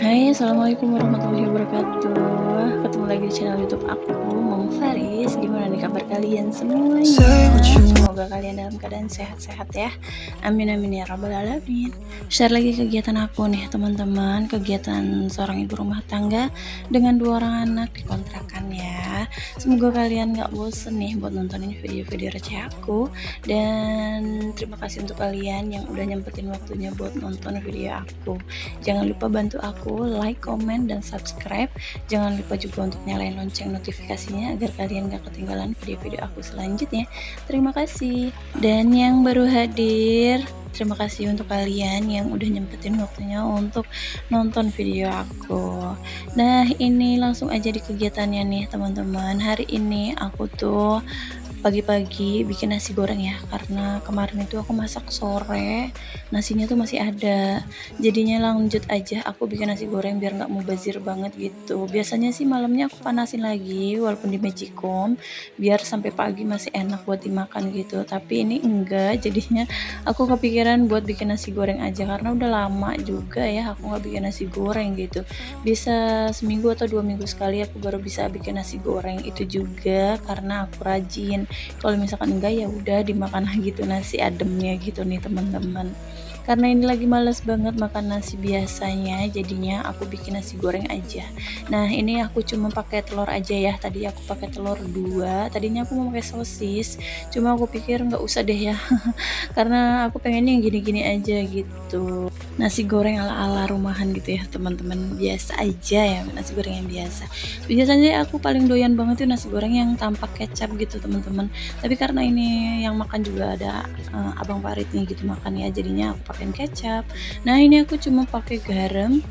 Hai, assalamualaikum warahmatullahi wabarakatuh. Ketemu lagi di channel YouTube aku, Mom Faris. Gimana nih kabar kalian semuanya? Semoga kalian dalam keadaan sehat-sehat ya. Amin amin ya rabbal alamin. Share lagi kegiatan aku nih teman-teman, kegiatan seorang ibu rumah tangga dengan 2 orang anak di kontrakan ya. Semoga kalian gak bosen nih buat nontonin video-video receh aku. Dan terima kasih untuk kalian yang udah nyempetin waktunya buat nonton video aku. Jangan lupa bantu aku like, komen, dan subscribe. Jangan lupa juga untuk nyalain lonceng notifikasinya agar kalian gak ketinggalan video-video aku selanjutnya. Terima kasih. Dan yang baru hadir, terima kasih untuk kalian yang udah nyempetin waktunya untuk nonton video aku. Nah, ini langsung aja di kegiatannya nih teman-teman. Hari ini aku tuh pagi-pagi bikin nasi goreng ya, karena kemarin itu aku masak sore, nasinya tuh masih ada, jadinya lanjut aja aku bikin nasi goreng biar nggak mubazir banget gitu. Biasanya sih malamnya aku panasin lagi walaupun di magicom biar sampai pagi masih enak buat dimakan gitu, tapi ini enggak, jadinya aku kepikiran buat bikin nasi goreng aja karena udah lama juga ya aku nggak bikin nasi goreng gitu. Bisa seminggu atau 2 minggu sekali aku baru bisa bikin nasi goreng, itu juga karena aku rajin. Kalau misalkan enggak ya udah dimakan lagi tuh nasi ademnya gitu nih teman-teman. Karena ini lagi males banget makan nasi biasanya, jadinya aku bikin nasi goreng aja. Nah, ini aku cuma pakai telur aja ya. Tadi aku pakai telur 2, tadinya aku mau pakai sosis, cuma aku pikir nggak usah deh ya. Karena aku pengennya yang gini-gini aja gitu. Nasi goreng ala-ala rumahan gitu ya teman-teman, biasa aja ya, nasi goreng yang biasa. Biasanya aku paling doyan banget tuh nasi goreng yang tanpa kecap gitu teman-teman, tapi karena ini yang makan juga ada abang Farid nih gitu makan ya, jadinya aku pakein kecap. Nah, ini aku cuma pakai garam,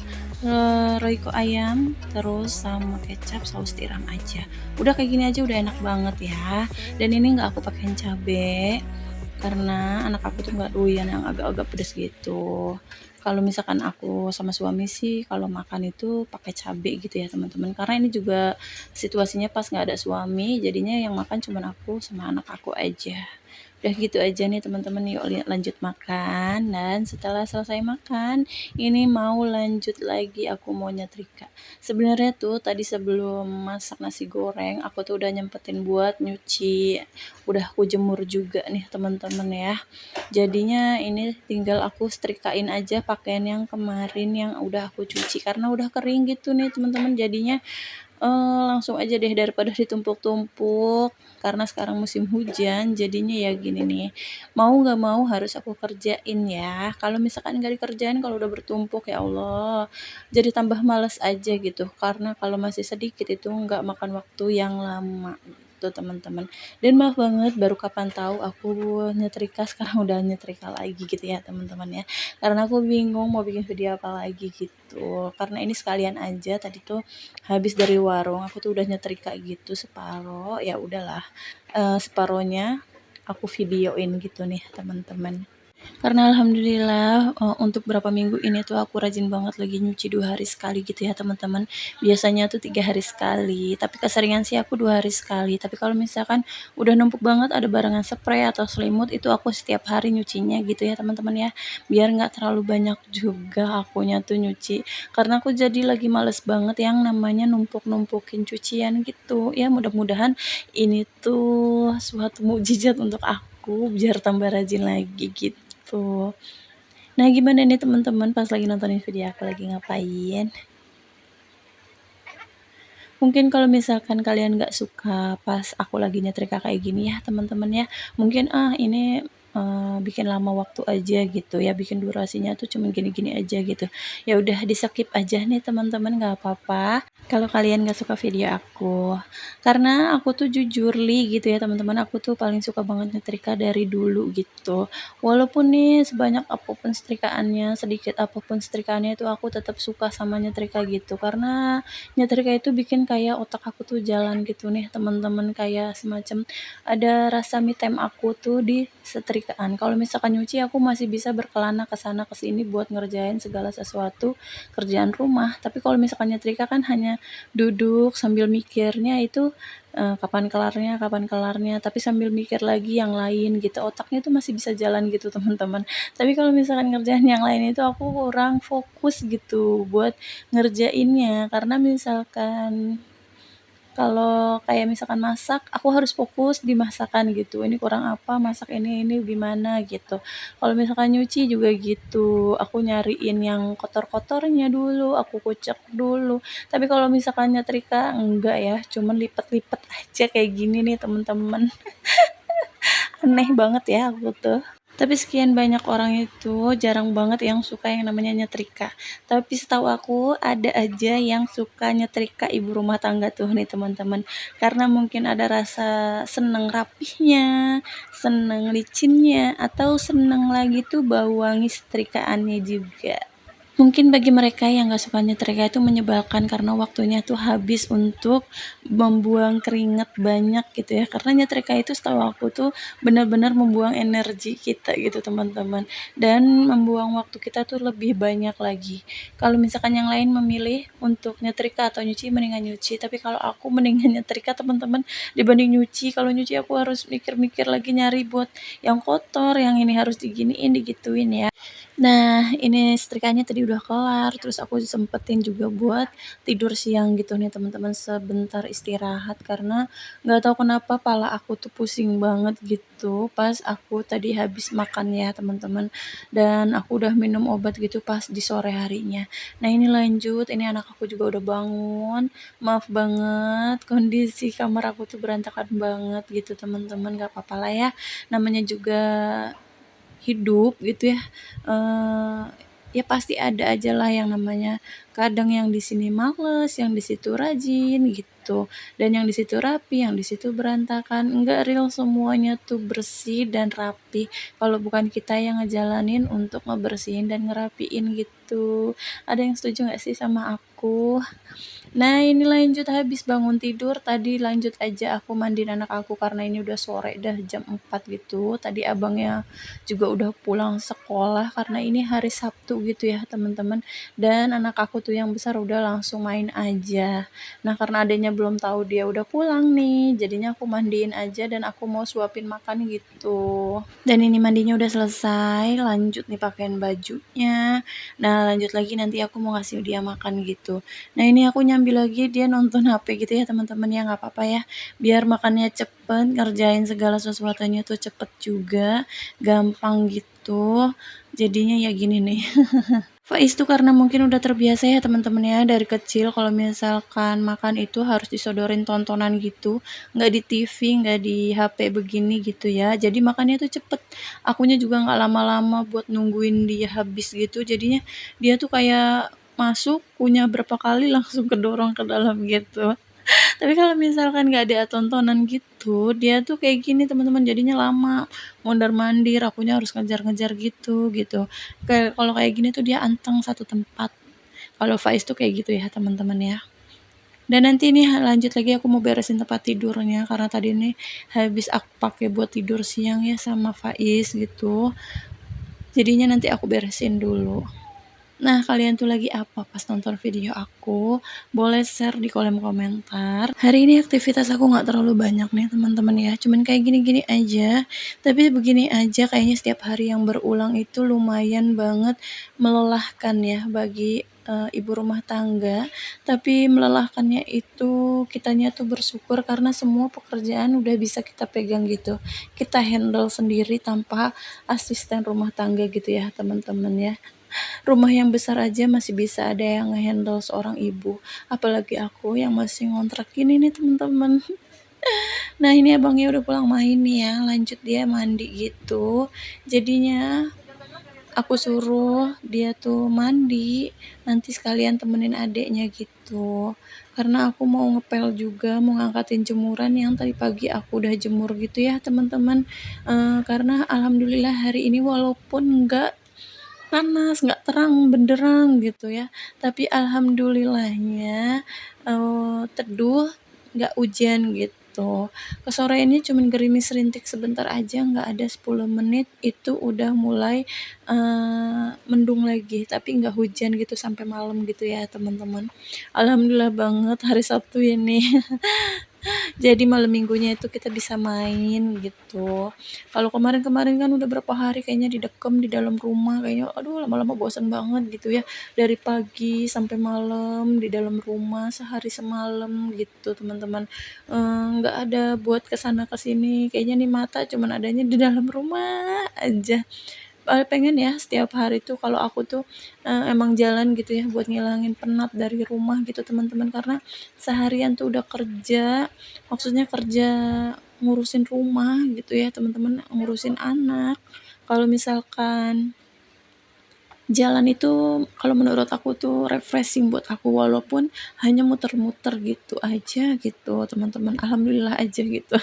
royco ayam, terus sama kecap, saus tiram aja. Udah kayak gini aja udah enak banget ya. Dan ini nggak aku pakein cabe karena anak aku tuh nggak doyan yang agak-agak pedes gitu. Kalau misalkan aku sama suami sih kalau makan itu pakai cabai gitu ya teman-teman, karena ini juga situasinya pas nggak ada suami, jadinya yang makan cuman aku sama anak aku aja. Udah gitu aja nih teman-teman, yuk lanjut makan. Dan setelah selesai makan, ini mau lanjut lagi aku mau nyetrika. Sebenarnya tuh tadi sebelum masak nasi goreng, aku tuh udah nyempetin buat nyuci. Udah aku jemur juga nih teman-teman ya. Jadinya ini tinggal aku setrikain aja pakaian yang kemarin yang udah aku cuci karena udah kering gitu nih teman-teman. Jadinya langsung aja deh daripada ditumpuk-tumpuk, karena sekarang musim hujan jadinya ya gini nih, mau nggak mau harus aku kerjain ya. Kalau misalkan nggak dikerjain, kalau udah bertumpuk ya Allah jadi tambah males aja gitu, karena kalau masih sedikit itu nggak makan waktu yang lama tuh teman-teman. Dan maaf banget baru kapan tahu aku nyetrika, sekarang udah nyetrika lagi gitu ya teman-teman ya, karena aku bingung mau bikin video apa lagi gitu, karena ini sekalian aja tadi tuh habis dari warung aku tuh udah nyetrika gitu separoh, ya udahlah, separohnya aku videoin gitu nih teman-teman. Karena alhamdulillah, untuk berapa minggu ini tuh aku rajin banget lagi nyuci 2 hari sekali gitu ya teman-teman. Biasanya tuh 3 hari sekali, tapi keseringan sih aku 2 hari sekali. Tapi kalau misalkan udah numpuk banget ada barengan spray atau selimut, itu aku setiap hari nyucinya gitu ya teman-teman ya. Biar nggak terlalu banyak juga akunya tuh nyuci. Karena aku jadi lagi males banget yang namanya numpuk-numpukin cucian gitu. Ya mudah-mudahan ini tuh suatu mukjizat untuk aku biar tambah rajin lagi gitu. Nah, gimana nih teman-teman pas lagi nontonin video aku lagi ngapain? Mungkin kalau misalkan kalian nggak suka pas aku lagi nyetrika kayak gini ya teman-teman ya, mungkin ini bikin lama waktu aja gitu ya, bikin durasinya tuh cuma gini-gini aja gitu. Ya udah di-skip aja nih teman-teman, nggak apa-apa kalau kalian nggak suka video aku. Karena aku tuh jujur gitu ya teman-teman, aku tuh paling suka banget nyetrika dari dulu gitu. Walaupun nih sebanyak apapun setrikaannya, sedikit apapun setrikaannya itu aku tetap suka sama nyetrika gitu. Karena nyetrika itu bikin kayak otak aku tuh jalan gitu nih teman-teman, kayak semacam ada rasa me time aku tuh di setrikaan. Kalau misalkan nyuci aku masih bisa berkelana ke sana ke sini buat ngerjain segala sesuatu kerjaan rumah. Tapi kalau misalkan nyetrika kan hanya duduk sambil mikirnya itu kapan kelarnya, tapi sambil mikir lagi yang lain gitu. Otaknya tuh masih bisa jalan gitu, teman-teman. Tapi kalau misalkan ngerjain yang lain itu aku kurang fokus gitu buat ngerjainnya. Karena misalkan kalau kayak misalkan masak, aku harus fokus di masakan gitu. Ini kurang apa, masak ini gimana gitu. Kalau misalkan nyuci juga gitu. Aku nyariin yang kotor-kotornya dulu, aku kucek dulu. Tapi kalau misalkan nyetrika enggak ya, cuman lipet-lipet aja kayak gini nih, teman-teman. Aneh banget ya aku tuh. Tapi sekian banyak orang itu jarang banget yang suka yang namanya nyetrika. Tapi setahu aku ada aja yang suka nyetrika ibu rumah tangga tuh nih, teman-teman. Karena mungkin ada rasa seneng rapihnya, seneng licinnya, atau seneng lagi tuh bau wangi setrikaannya juga. Mungkin bagi mereka yang nggak suka nyetrika itu menyebalkan karena waktunya tuh habis untuk membuang keringat banyak gitu ya. Karena nyetrika itu setahu aku tuh benar-benar membuang energi kita gitu, teman-teman. Dan membuang waktu kita tuh lebih banyak lagi. Kalau misalkan yang lain memilih untuk nyetrika atau nyuci, mendingan nyuci. Tapi kalau aku mendingan nyetrika, teman-teman, dibanding nyuci. Kalau nyuci aku harus mikir-mikir lagi nyari buat yang kotor, yang ini harus diginiin, digituin ya. Nah, ini setrikanya tadi udah kelar, terus aku sempetin juga buat tidur siang gitu nih, teman-teman, sebentar istirahat karena nggak tahu kenapa pala aku tuh pusing banget gitu pas aku tadi habis makan ya, teman-teman. Dan aku udah minum obat gitu pas di sore harinya. Nah, ini lanjut, ini anak aku juga udah bangun. Maaf banget kondisi kamar aku tuh berantakan banget gitu, teman-teman. Gak apa-apa lah ya. Namanya juga hidup gitu ya, ya pasti ada aja lah yang namanya kadang yang di sini males, yang di situ rajin gitu, dan yang di situ rapi, yang di situ berantakan. Enggak real semuanya tuh bersih dan rapi kalau bukan kita yang ngejalanin untuk ngebersihin dan ngerapiin gitu. Ada yang setuju nggak sih sama aku? Nah, ini lanjut habis bangun tidur, tadi lanjut aja aku mandiin anak aku karena ini udah sore, dah jam 4 gitu. Tadi abangnya juga udah pulang sekolah karena ini hari Sabtu gitu ya, teman-teman. Dan anak aku tuh yang besar udah langsung main aja. Nah, karena adanya belum tahu dia udah pulang nih, jadinya aku mandiin aja dan aku mau suapin makan gitu. Dan ini mandinya udah selesai, lanjut nih pakaiin bajunya. Nah, lanjut lagi nanti aku mau ngasih dia makan gitu. Nah, ini aku nyambil lagi dia nonton HP gitu ya, teman-teman, ya nggak apa-apa ya. Biar makannya cepet, ngerjain segala sesuatunya tuh cepet juga, gampang gitu. Jadinya ya gini nih. Faiz tuh karena mungkin udah terbiasa ya, teman-teman, ya dari kecil kalau misalkan makan itu harus disodorin tontonan gitu, nggak di TV, nggak di HP begini gitu ya. Jadi makannya tuh cepet. Akunya juga nggak lama-lama buat nungguin dia habis gitu. Jadinya dia tuh kayak masuk, punya berapa kali langsung kedorong ke dalam gitu. Tapi kalau misalkan nggak ada tontonan gitu, dia tuh kayak gini, teman-teman, jadinya lama mondar-mandir, akunya harus ngejar-ngejar gitu. Kayak kalau kayak gini tuh dia anteng satu tempat. Kalau Faiz tuh kayak gitu ya, teman-teman, ya. Dan nanti nih lanjut lagi aku mau beresin tempat tidurnya karena tadi nih habis aku pakai buat tidur siang ya sama Faiz gitu. Jadinya nanti aku beresin dulu. Nah, kalian tuh lagi apa pas nonton video aku? Boleh share di kolom komentar. Hari ini aktivitas aku nggak terlalu banyak nih, teman-teman, ya. Cuman kayak gini-gini aja. Tapi begini aja kayaknya setiap hari yang berulang itu lumayan banget melelahkan ya bagi ibu rumah tangga. Tapi melelahkannya itu kitanya tuh bersyukur karena semua pekerjaan udah bisa kita pegang gitu. Kita handle sendiri tanpa asisten rumah tangga gitu ya, teman-teman, ya. Rumah yang besar aja masih bisa ada yang ngehandle seorang ibu, apalagi aku yang masih ngontrak gini nih, teman-teman. Nah, ini abangnya udah pulang main nih ya, lanjut dia mandi gitu. Jadinya aku suruh dia tuh mandi, nanti sekalian temenin adeknya gitu. Karena aku mau ngepel juga, mau ngangkatin jemuran yang tadi pagi aku udah jemur gitu ya, teman-teman. Karena alhamdulillah hari ini walaupun enggak panas, nggak terang benderang gitu ya. Tapi alhamdulillahnya teduh, nggak hujan gitu. gitu. Kesoreannya cuman gerimis rintik sebentar aja, nggak ada 10 menit itu udah mulai mendung lagi, tapi nggak hujan gitu sampai malam gitu ya teman-teman. Alhamdulillah banget hari Sabtu ini. Jadi malam minggunya itu kita bisa main gitu. Kalau kemarin-kemarin kan udah berapa hari kayaknya didekam di dalam rumah, kayaknya aduh lama-lama bosan banget gitu ya. Dari pagi sampai malam di dalam rumah sehari semalam gitu teman-teman. Nggak ada buat kesana kesini, kayaknya nih mata cuman adanya di dalam rumah aja. Pengen ya setiap hari tuh kalau aku tuh emang jalan gitu ya buat ngilangin penat dari rumah gitu teman-teman, karena seharian tuh udah kerja, maksudnya kerja ngurusin rumah gitu ya teman-teman, ngurusin anak. Kalau misalkan jalan itu kalau menurut aku tuh refreshing buat aku, walaupun hanya muter-muter gitu aja gitu teman-teman, alhamdulillah aja gitu.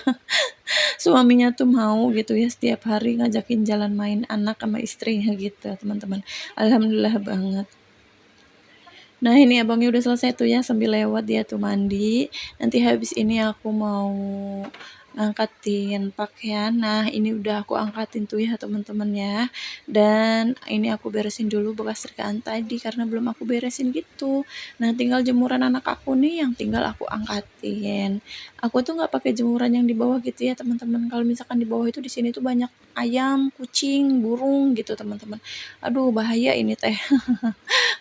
Suaminya tuh mau gitu ya setiap hari ngajakin jalan main anak sama istrinya gitu teman-teman, alhamdulillah banget. Nah ini abangnya udah selesai tuh ya, sambil lewat dia tuh mandi. Nanti habis ini aku mau ngangkatin pakaian. Nah ini udah aku angkatin tuh ya teman-teman ya. Dan ini aku beresin dulu bekas setrikaan tadi karena belum aku beresin gitu. Nah tinggal jemuran anak aku nih yang tinggal aku angkatin. Aku tuh nggak pakai jemuran yang di bawah gitu ya teman-teman. Kalau misalkan di bawah itu di sini tuh banyak ayam, kucing, burung gitu teman-teman. Aduh bahaya ini teh.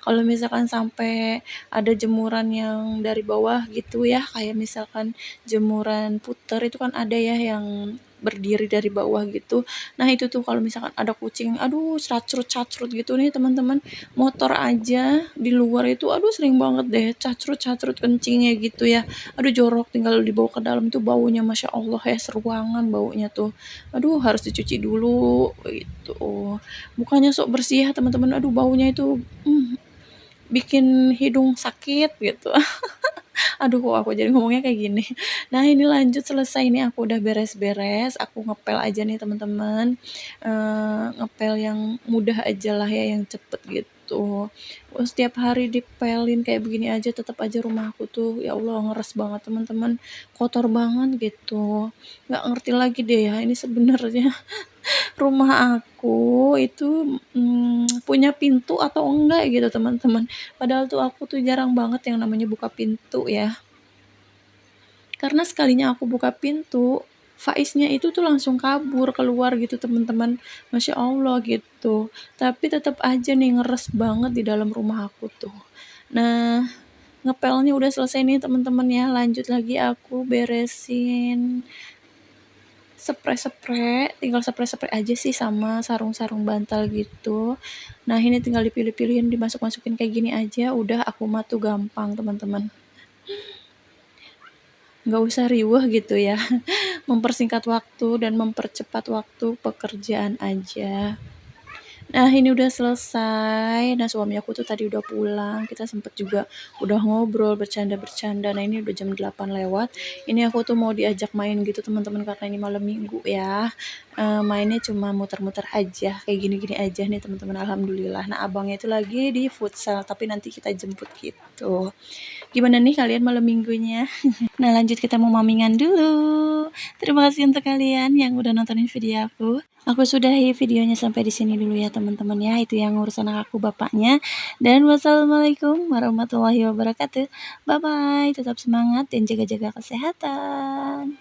Kalau misalkan sampai ada jemuran yang dari bawah gitu ya, kayak misalkan jemuran puter itu kan ada ya yang berdiri dari bawah gitu. Nah itu tuh kalau misalkan ada kucing, aduh cacrut-cacrut gitu nih teman-teman. Motor aja di luar itu, aduh sering banget deh cacrut-cacrut kencingnya gitu ya. Aduh jorok, tinggal dibawa ke dalam tuh baunya masya Allah ya seruangan baunya tuh. Aduh harus dicuci dulu gitu. Bukannya sok bersih ya teman-teman, aduh baunya itu bikin hidung sakit gitu. Aduh kok aku jadi ngomongnya kayak gini. Nah ini lanjut selesai nih aku udah beres-beres, aku ngepel aja nih teman-teman. Ngepel yang mudah aja lah ya, yang cepet gitu. Setiap hari dipelin kayak begini aja tetap aja rumah aku tuh ya Allah ngeres banget teman-teman, kotor banget gitu. Nggak ngerti lagi deh ya ini sebenarnya rumah aku itu, punya pintu atau enggak gitu teman-teman. Padahal tuh aku tuh jarang banget yang namanya buka pintu ya. Karena sekalinya aku buka pintu, faiznya itu tuh langsung kabur keluar gitu teman-teman. Masya Allah gitu. Tapi tetap aja nih ngeres banget di dalam rumah aku tuh. Nah, ngepelnya udah selesai nih teman-teman ya. Lanjut lagi aku beresin spray-spray, tinggal spray-spray aja sih sama sarung-sarung bantal gitu. Nah ini tinggal dipilih-pilihin, dimasuk-masukin kayak gini aja, udah aku mah tuh gampang teman-teman. Nggak usah riweh gitu ya, mempersingkat waktu dan mempercepat waktu pekerjaan aja. Nah ini udah selesai, nah suami aku tuh tadi udah pulang, kita sempet juga udah ngobrol, bercanda-bercanda. Nah ini udah jam 8 lewat, ini aku tuh mau diajak main gitu teman-teman karena ini malam minggu ya. Mainnya cuma muter-muter aja, kayak gini-gini aja nih teman-teman, alhamdulillah. Nah abangnya itu lagi di futsal, tapi nanti kita jemput gitu. Gimana nih kalian malam minggunya? Nah lanjut kita mau mamingan dulu. Terima kasih untuk kalian yang udah nontonin video aku. Aku sudahi videonya sampai di sini dulu ya teman-teman ya. Itu yang urusan aku bapaknya. Dan wassalamualaikum warahmatullahi wabarakatuh. Bye bye. Tetap semangat dan jaga-jaga kesehatan.